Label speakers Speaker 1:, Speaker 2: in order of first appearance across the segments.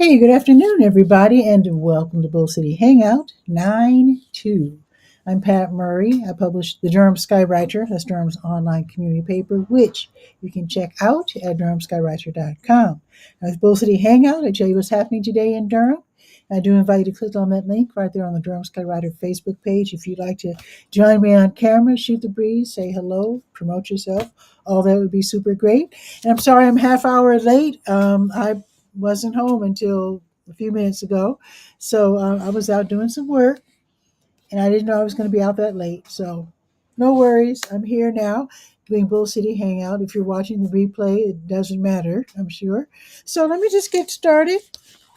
Speaker 1: Hey, good afternoon, everybody, and welcome to Bull City Hangout 9-2. I'm Pat Murray. I publish the Durham Skywriter, that's Durham's online community paper, which you can check out at durhamskywriter.com. Now, with Bull City Hangout, I tell you what's happening today in Durham. I do invite you to click on that link right there on the Durham Skywriter Facebook page. If you'd like to join me on camera, shoot the breeze, say hello, promote yourself, all that would be super great. And I'm sorry I'm half hour late. I wasn't home until a few minutes ago. So I was out doing some work and I didn't know I was going to be out that late. So no worries. I'm here now doing Bull City Hangout. If you're watching the replay, it doesn't matter, I'm sure. So let me just get started.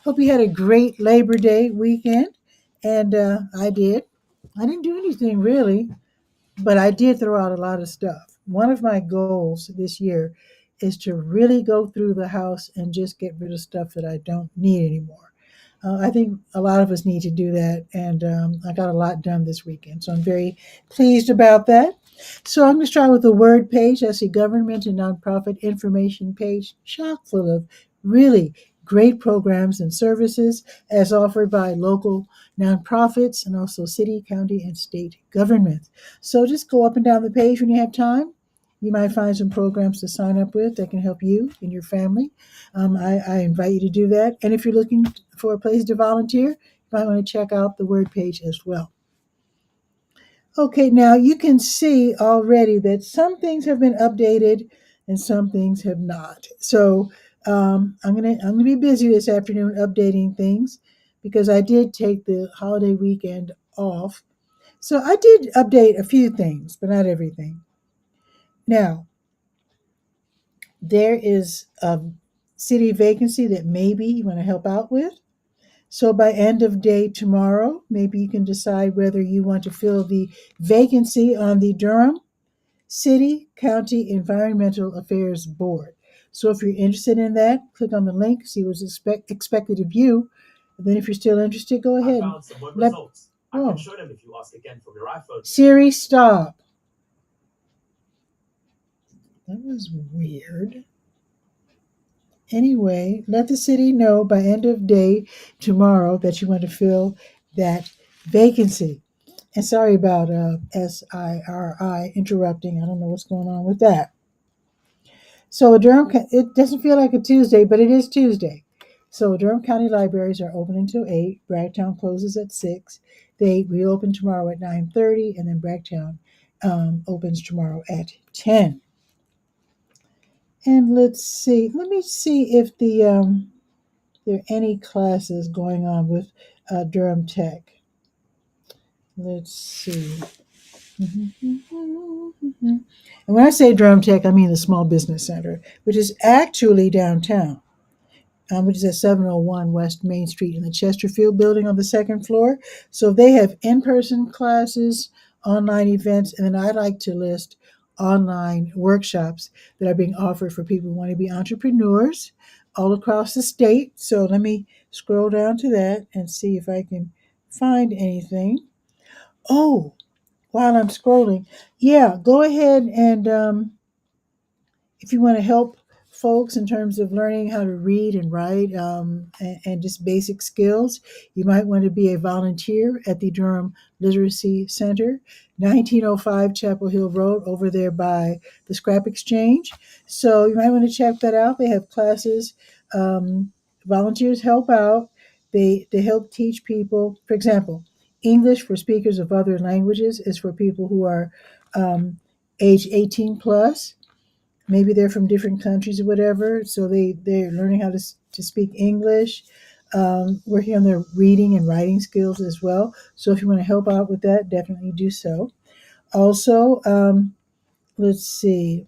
Speaker 1: Hope you had a great Labor Day weekend. And I did. I didn't do anything really, but I did throw out a lot of stuff. One of my goals this year is to really go through the house and just get rid of stuff that I don't need anymore. I think a lot of us need to do that, and I got a lot done this weekend, so I'm very pleased about that. So I'm going to start with the word page. That's the government and nonprofit information page, chock full of really great programs and services as offered by local nonprofits and also city, county, and state governments. So just go up and down the page when you have time. You might find some programs to sign up with that can help you and your family. I invite you to do that. And if you're looking for a place to volunteer, you might want to check out the word page as well. Okay, now you can see already that some things have been updated and some things have not. So I'm gonna be busy this afternoon updating things because I did take the holiday weekend off. So I did update a few things, but not everything. Now, there is a city vacancy that maybe you want to help out with. So by end of day tomorrow, maybe you can decide whether you want to fill the vacancy on the Durham City County Environmental Affairs Board. So if you're interested in that, click on the link, see what's expected of you. And then if you're still interested, go ahead.
Speaker 2: I found some web results. I can show them if you ask again from your iPhone.
Speaker 1: Siri, stop. That was weird. Anyway, let the city know by end of day tomorrow that you want to fill that vacancy. And sorry about SIRI interrupting. I don't know what's going on with that. So Durham, it doesn't feel like a Tuesday, but it is Tuesday. So Durham County libraries are open until 8. Bragtown closes at 6. They reopen tomorrow at 9:30, and then Bragtown opens tomorrow at 10. And let's see. Let me see if there are any classes going on with Durham Tech. Let's see. And when I say Durham Tech, I mean the Small Business Center, which is actually downtown, which is at 701 West Main Street in the Chesterfield building on the second floor. So they have in-person classes, online events, and then I like to list online workshops that are being offered for people who want to be entrepreneurs all across the state. So let me scroll down to that and see if I can find anything. Oh, while I'm scrolling, yeah, go ahead and if you want to help folks in terms of learning how to read and write and just basic skills, you might want to be a volunteer at the Durham Literacy Center, 1905 Chapel Hill Road, over there by the Scrap Exchange. So you might want to check that out. They have classes. Volunteers help out. They help teach people, for example, English for speakers of other languages is for people who are age 18 plus. Maybe they're from different countries or whatever, so they're learning how to speak English, working on their reading and writing skills as well. So if you want to help out with that, definitely do so. Also, let's see,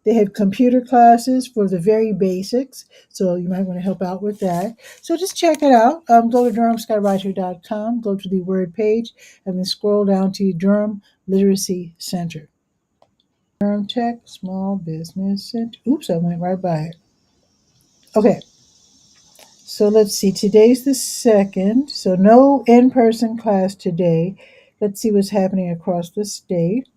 Speaker 1: they have computer classes for the very basics, so you might want to help out with that. So just check it out. Go to durhamskywriter.com, go to the word page, and then scroll down to Durham Literacy Center. Durham Tech Small Business Center. Oops, I went right by it. Okay, so let's see. Today's the 2nd, so no in-person class today. Let's see what's happening across the state.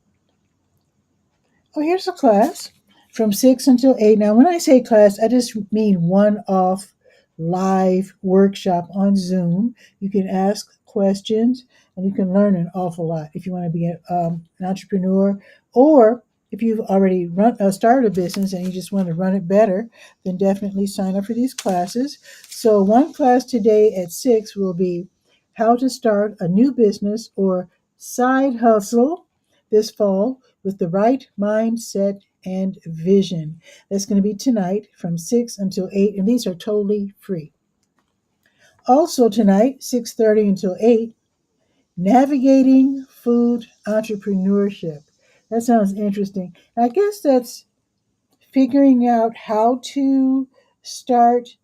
Speaker 1: Oh, here's a class from 6 until 8. Now, when I say class, I just mean one-off live workshop on Zoom. You can ask questions and you can learn an awful lot if you want to be an entrepreneur, or if you've already started a business and you just want to run it better, then definitely sign up for these classes. So one class today at 6 will be how to start a new business or side hustle this fall with the right mindset and vision. That's going to be tonight from 6 until 8, and these are totally free. Also tonight, 6:30 until 8, navigating food entrepreneurship. That sounds interesting. I guess that's figuring out how to start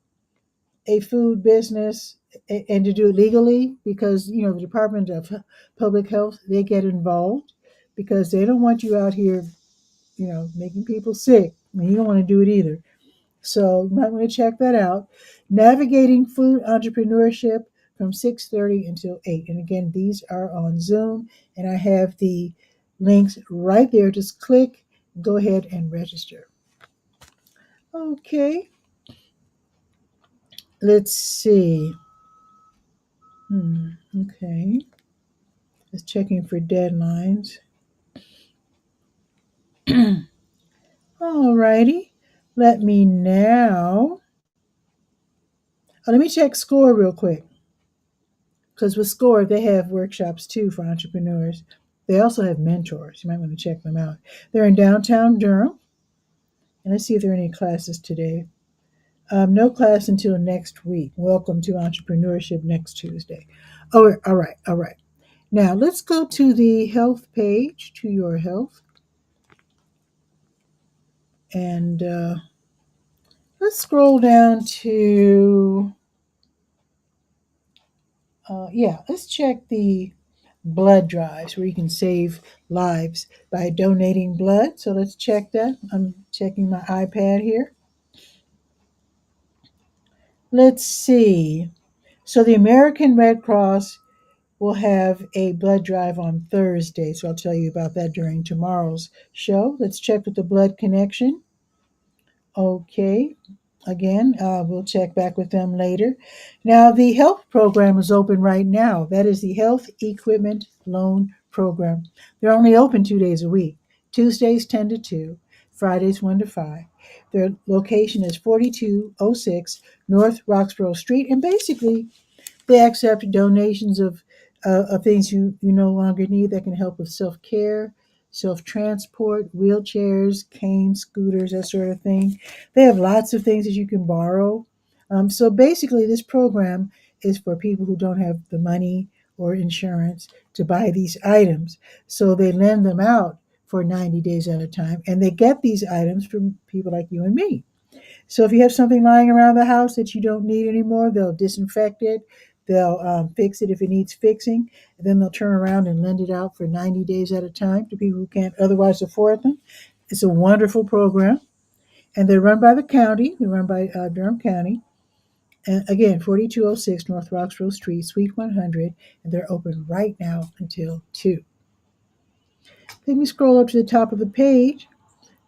Speaker 1: a food business and to do it legally, because the Department of Public Health, they get involved because they don't want you out here making people sick. I mean, you don't want to do it either. So you might want to check that out. Navigating food entrepreneurship from 6:30 until 8. And again, these are on Zoom, and I have the links right there. Just click, go ahead and register. Okay, let's see. Okay, just checking for deadlines. Alrighty, let me now. Let me check SCORE real quick. Because with SCORE, they have workshops too for entrepreneurs. They also have mentors. You might want to check them out. They're in downtown Durham. And let's see if there are any classes today. No class until next week. Welcome to Entrepreneurship next Tuesday. Oh, all right, all right. Now let's go to the health page, to your health. And let's scroll down to, let's check the blood drives where you can save lives by donating blood. So let's check that. I'm checking my iPad here. Let's see. So the American Red Cross will have a blood drive on Thursday. So I'll tell you about that during tomorrow's show. Let's check with the Blood Connection. Okay. Again, we'll check back with them later. Now, the health program is open right now. That is the Health Equipment Loan Program. They're only open 2 days a week. Tuesdays 10 to 2, Fridays 1 to 5. Their location is 4206 North Roxborough Street. And basically, they accept donations of things you no longer need that can help with self care, self transport, wheelchairs, canes, scooters, that sort of thing. They have lots of things that you can borrow. So basically, this program is for people who don't have the money or insurance to buy these items. So they lend them out for 90 days at a time, and they get these items from people like you and me. So if you have something lying around the house that you don't need anymore, they'll disinfect it. They'll fix it if it needs fixing. And then they'll turn around and lend it out for 90 days at a time to people who can't otherwise afford them. It's a wonderful program. And they're run by the county. They're run by Durham County. And again, 4206 North Roxborough Street, Suite 100. And they're open right now until 2. Let me scroll up to the top of the page.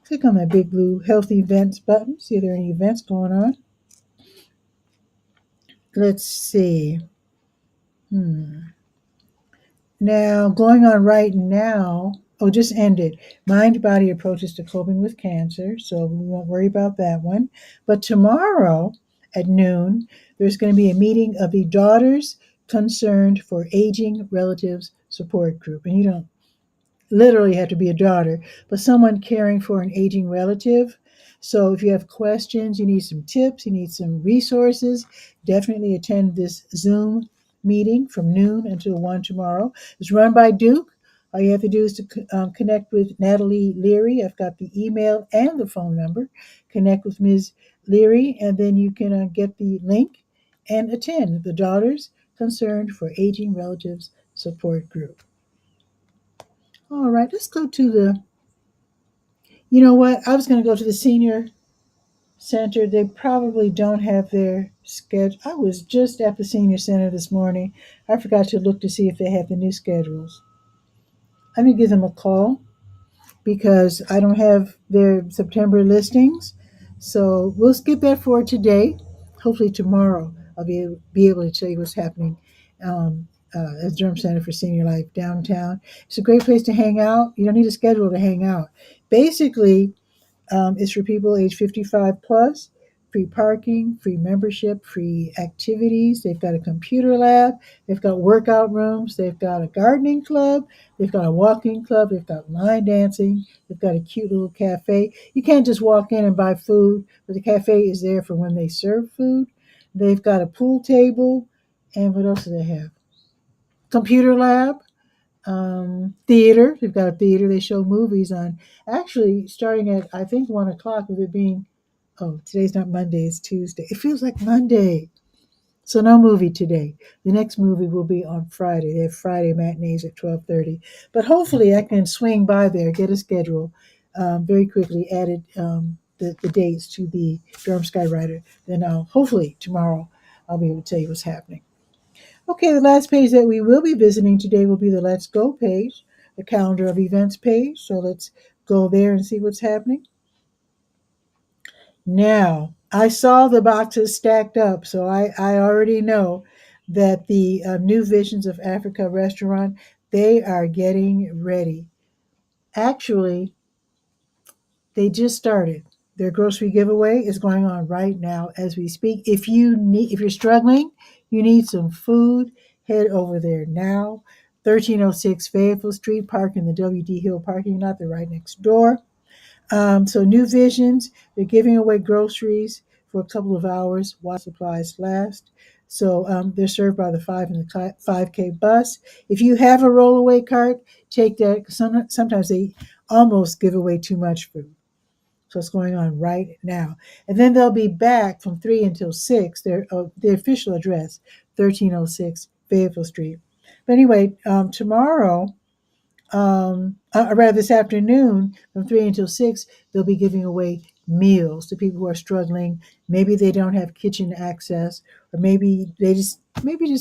Speaker 1: Click on that big blue Health Events button. See if there are any events going on. Let's see. Now, going on right now, just ended. Mind Body Approaches to Coping with Cancer. So we won't worry about that one. But tomorrow at noon, there's going to be a meeting of the Daughters Concerned for Aging Relatives Support Group. And you don't literally have to be a daughter, but someone caring for an aging relative. So if you have questions, you need some tips, you need some resources, definitely attend this Zoom meeting from noon until 1 tomorrow. It's run by Duke. All you have to do is to connect with Natalie Leary. I've got the email and the phone number. Connect with Ms. Leary, and then you can get the link and attend the Daughters Concerned for Aging Relatives Support Group. All right, let's go to the. You know what? I was going to go to the senior center. They probably don't have their schedule. I was just at the senior center this morning. I forgot to look to see if they have the new schedules. I'm going to give them a call because I don't have their September listings. So we'll skip that for today. hopefully tomorrow I'll be able to tell you what's happening at the Durham Center for Senior Life downtown. It's a great place to hang out. You don't need a schedule to hang out. Basically, it's for people age 55 plus, free parking, free membership, free activities. They've got a computer lab, they've got workout rooms, they've got a gardening club, they've got a walking club, they've got line dancing, they've got a cute little cafe. You can't just walk in and buy food, but the cafe is there for when they serve food. They've got a pool table, and what else do they have? Computer lab, theater. They've got a theater. They show movies on, actually starting at I think 1 o'clock, with it being, oh, today's not Monday, it's Tuesday. It feels like Monday. So no movie today. The next movie will be on Friday. They have Friday matinees at 12:30. But hopefully I can swing by there, get a schedule, very quickly, added the dates to the Durham Skywriter. Then hopefully tomorrow I'll be able to tell you what's happening. Okay, the last page that we will be visiting today will be the Let's Go page, the calendar of events page. So let's go there and see what's happening. Now, I saw the boxes stacked up, so I already know that the New Visions of Africa restaurant, they are getting ready. Actually, they just started. Their grocery giveaway is going on right now as we speak. If you're struggling, you need some food, head over there now. 1306 Fayetteville Street, park in the W.D. Hill parking lot. They're right next door. So New Visions, they're giving away groceries for a couple of hours while supplies last. So they're served by the 5K bus. If you have a rollaway cart, take that. Sometimes they almost give away too much food. So it's going on right now. And then they'll be back from 3 until 6. Their official address, 1306 Fayetteville Street. But anyway, tomorrow, or rather this afternoon, from 3 until 6, they'll be giving away meals to people who are struggling. Maybe they don't have kitchen access, or maybe just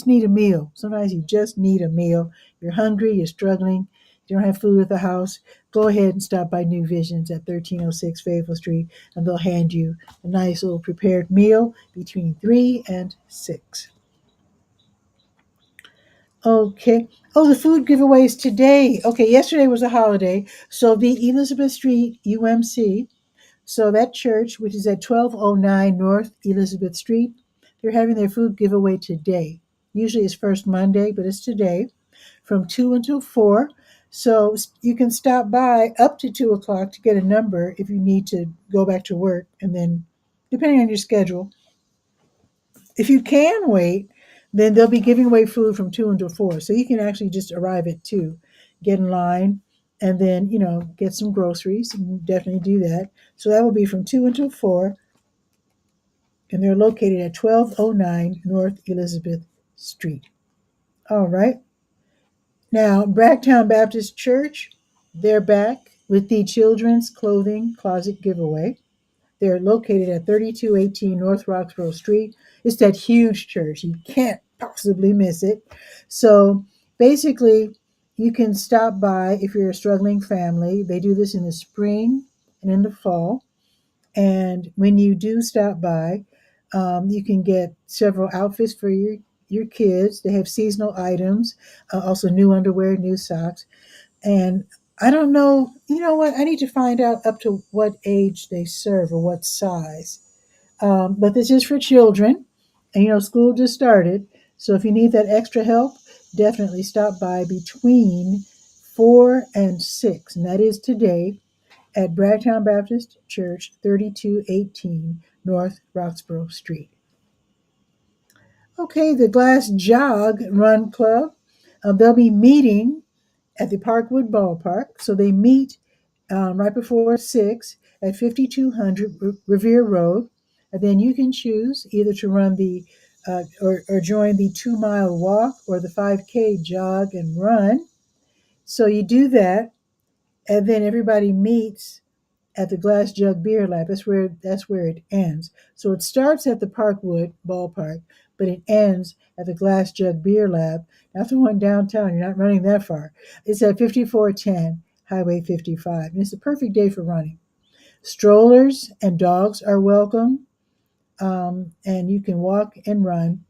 Speaker 1: need a meal. Sometimes you just need a meal. You're hungry, you're struggling, you don't have food at the house. Go ahead and stop by New Visions at 1306 Fayetteville Street, and they'll hand you a nice little prepared meal between 3 and 6. Okay. Oh, the food giveaways today. Okay, yesterday was a holiday. So the Elizabeth Street UMC, so that church, which is at 1209 North Elizabeth Street, they're having their food giveaway today. Usually it's first Monday, but it's today from 2 until 4. So you can stop by up to 2 o'clock to get a number if you need to go back to work. And then, depending on your schedule, if you can wait, then they'll be giving away food from 2 until 4. So you can actually just arrive at 2, get in line, and then, get some groceries. You can definitely do that. So that will be from 2 until 4. And they're located at 1209 North Elizabeth Street. All right. Now, Bragtown Baptist Church, they're back with the Children's Clothing Closet Giveaway. They're located at 3218 North Roxborough Street. It's that huge church. You can't possibly miss it. So basically, you can stop by if you're a struggling family. They do this in the spring and in the fall. And when you do stop by, you can get several outfits for your kids. They have seasonal items, also new underwear, new socks. And I don't know, you know what? I need to find out up to what age they serve or what size. But this is for children. And school just started. So if you need that extra help, definitely stop by between 4 and 6. And that is today at Bragtown Baptist Church, 3218 North Roxborough Street. Okay, the Glass Jog Run Club. They'll be meeting at the Parkwood Ballpark. So they meet right before 6 at 5200 Revere Road. And then you can choose either to run or join the 2-mile walk or the 5K jog and run. So you do that, and then everybody meets at the Glass Jug Beer Lab. That's where it ends. So it starts at the Parkwood Ballpark, but it ends at the Glass Jug Beer Lab. Not the one downtown. You're not running that far. It's at 5410 Highway 55, and it's a perfect day for running. Strollers and dogs are welcome. and you can walk and run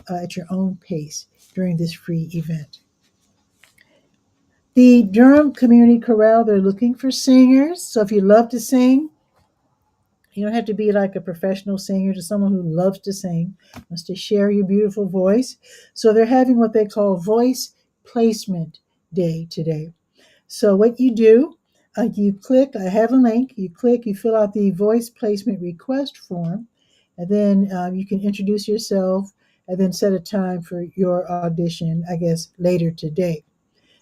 Speaker 1: at your own pace during this free event. The Durham Community Chorale, they're looking for singers. So if you love to sing, you don't have to be like a professional singer, just someone who loves to sing, wants to share your beautiful voice. So they're having what they call Voice Placement Day today. So what you do, you click, I have a link, you click, you fill out the voice placement request form, and then you can introduce yourself and then set a time for your audition, I guess, later today.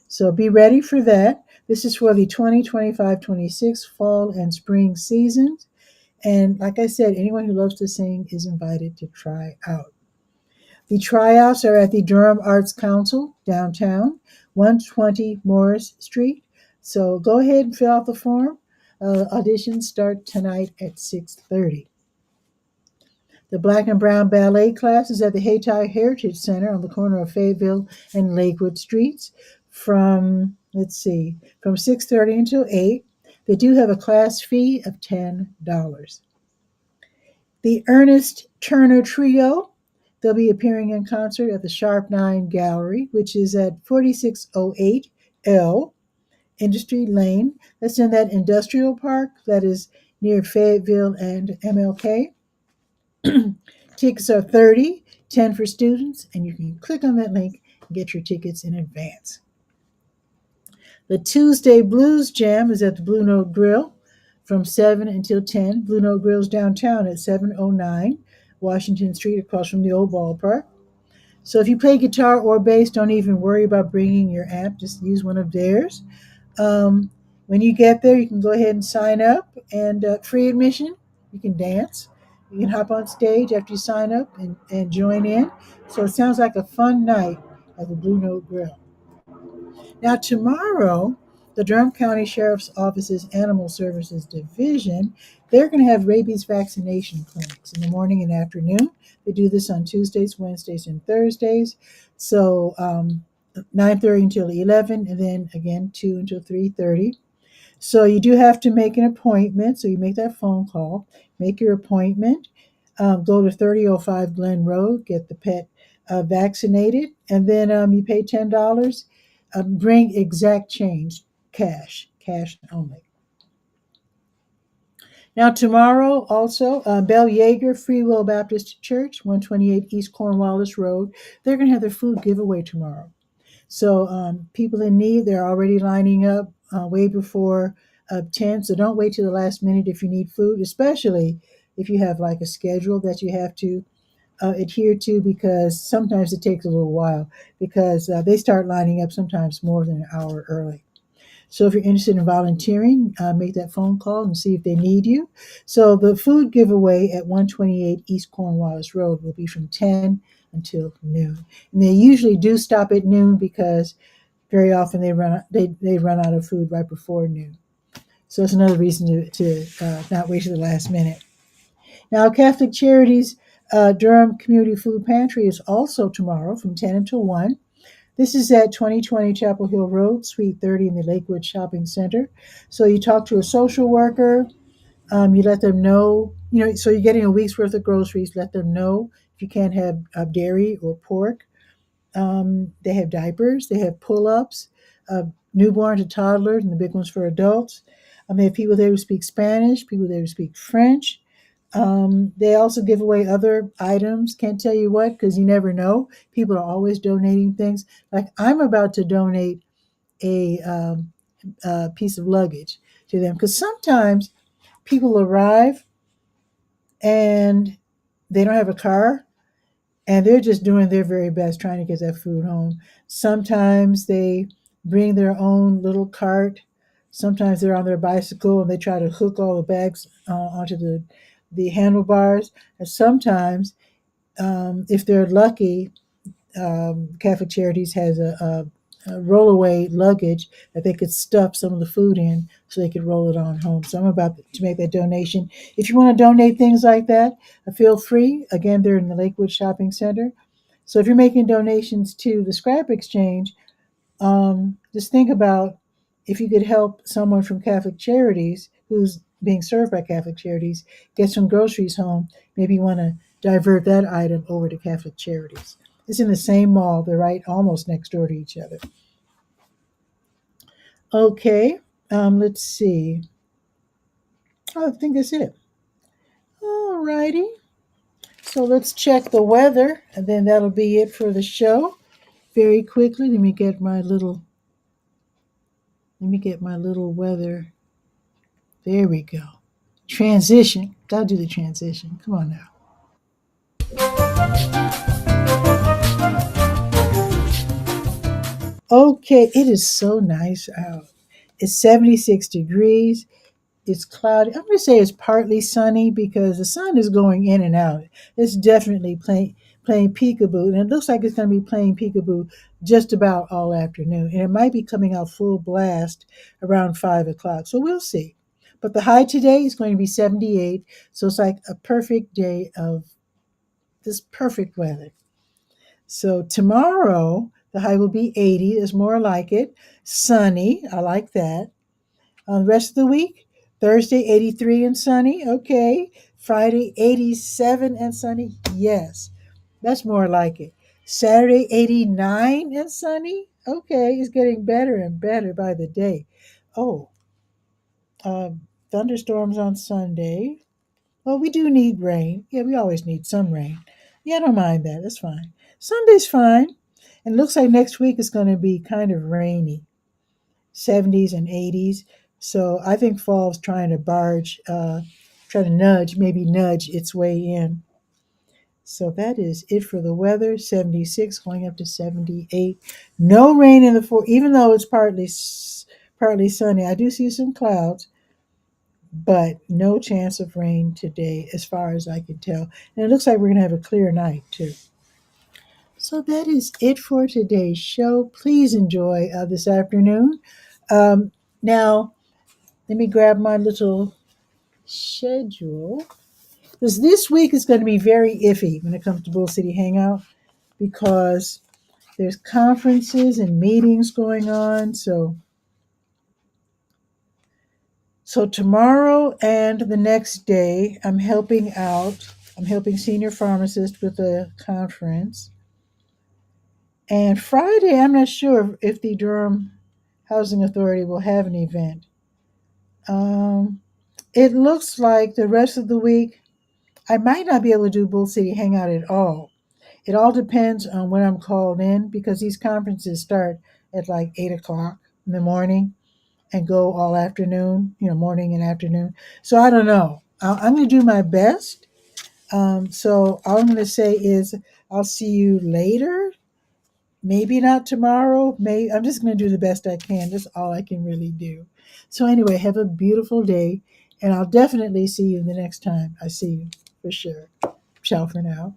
Speaker 1: So be ready for that. This is for the 2025-26 fall and spring seasons. And like I said, anyone who loves to sing is invited to try out. The tryouts are at the Durham Arts Council downtown, 120 Morris Street. So go ahead and fill out the form. Auditions start tonight at 6:30. The Black and Brown Ballet class is at the Hayti Heritage Center on the corner of Fayetteville and Lakewood Streets from, from 6:30 until 8. They do have a class fee of $10. The Ernest Turner Trio, they'll be appearing in concert at the Sharp 9 Gallery, which is at 4608 L Industry Lane. That's in that industrial park that is near Fayetteville and MLK. Tickets are $30, $10 for students, and you can click on that link and get your tickets in advance. The Tuesday Blues Jam is at the Blue Note Grill from 7 until 10. Blue Note Grill's downtown at 709 Washington Street across from the old ballpark. So if you play guitar or bass, don't even worry about bringing your amp. Just use one of theirs. When you get there, you can go ahead and sign up, and free admission. You can dance. You can hop on stage after you sign up and join in. So it sounds like a fun night at the Blue Note Grill. Now, tomorrow, the Durham County Sheriff's Office's Animal Services Division, they're going to have rabies vaccination clinics in the morning and afternoon. They do this on Tuesdays, Wednesdays, and Thursdays. So 9:30 until 11, and then again 2 until 3:30. So you do have to make an appointment. So you make that phone call, make your appointment, go to 3005 Glen Road, get the pet vaccinated, and then you pay $10. Bring exact change, cash only. Now tomorrow also, Bell Yeager Free Will Baptist Church, 128 East Cornwallis Road. They're going to have their food giveaway tomorrow. So people in need, they're already lining up way before 10. So don't wait till the last minute if you need food, especially if you have like a schedule that you have to adhere to, because sometimes it takes a little while because they start lining up sometimes more than an hour early. So if you're interested in volunteering, make that phone call and see if they need you. So the food giveaway at 128 East Cornwallis Road will be from 10 until noon. And they usually do stop at noon because very often they run out of food right before noon. So it's another reason to not wait to the last minute. Now, Catholic Charities Durham Community Food Pantry is also tomorrow from 10 until 1. This is at 2020 Chapel Hill Road, Suite 30 in the Lakewood Shopping Center. So you talk to a social worker, you let them know, so you're getting a week's worth of groceries, let them know if you can't have dairy or pork. They have diapers, they have pull-ups, newborn to toddlers, and the big ones for adults. They have people there who speak Spanish, people there who speak French. They also give away other items. Can't tell you what, because you never know. People are always donating things. Like I'm about to donate a piece of luggage to them, because sometimes people arrive and they don't have a car and they're just doing their very best trying to get that food home. Sometimes they bring their own little cart. Sometimes they're on their bicycle and they try to hook all the bags onto the handlebars. And sometimes, if they're lucky, Catholic Charities has a rollaway luggage that they could stuff some of the food in so they could roll it on home. So I'm about to make that donation. If you want to donate things like that, feel free. Again, they're in the Lakewood Shopping Center. So if you're making donations to the Scrap Exchange, just think about if you could help someone from Catholic Charities who's being served by Catholic Charities, get some groceries home, maybe you want to divert that item over to Catholic Charities. It's in the same mall. They're right almost next door to each other. Okay, let's see. I think that's it. All righty. So let's check the weather, and then that'll be it for the show. Very quickly, let me get my little weather. There we go. Transition. Gotta do the transition. Come on now. Okay, it is so nice out. It's 76 degrees. It's cloudy. I'm going to say it's partly sunny because the sun is going in and out. It's definitely playing peekaboo, and it looks like it's going to be playing peekaboo just about all afternoon. And it might be coming out full blast around 5 o'clock. So we'll see. But the high today is going to be 78. So it's like a perfect day of this perfect weather. So tomorrow, the high will be 80. Is more like it. Sunny. I like that. The rest of the week, Thursday, 83 and sunny. Okay. Friday, 87 and sunny. Yes. That's more like it. Saturday, 89 and sunny. Okay. It's getting better and better by the day. Oh, thunderstorms on Sunday. Well, we do need rain. Yeah, we always need some rain. Yeah, I don't mind that. That's fine. Sunday's fine. And it looks like next week is going to be kind of rainy, 70s and 80s. So I think fall's trying to try to maybe nudge its way in. So that is it for the weather. 76 going up to 78. No rain in the even though it's partly sunny. I do see some clouds, but no chance of rain today as far as I can tell. And it looks like we're going to have a clear night too. So that is it for today's show. Please enjoy this afternoon. Now, let me grab my little schedule. Because this week is going to be very iffy when it comes to Bull City Hangout because there's conferences and meetings going on. So tomorrow and the next day, I'm helping out. I'm helping senior pharmacists with a conference. And Friday, I'm not sure if the Durham Housing Authority will have an event. It looks like the rest of the week, I might not be able to do Bull City Hangout at all. It all depends on when I'm called in because these conferences start at like 8 o'clock in the morning and go all afternoon, morning and afternoon. So I don't know. I'm going to do my best. So all I'm going to say is I'll see you later. Maybe not tomorrow. I'm just going to do the best I can. That's all I can really do. So anyway, have a beautiful day, and I'll definitely see you the next time I see you for sure. Ciao for now.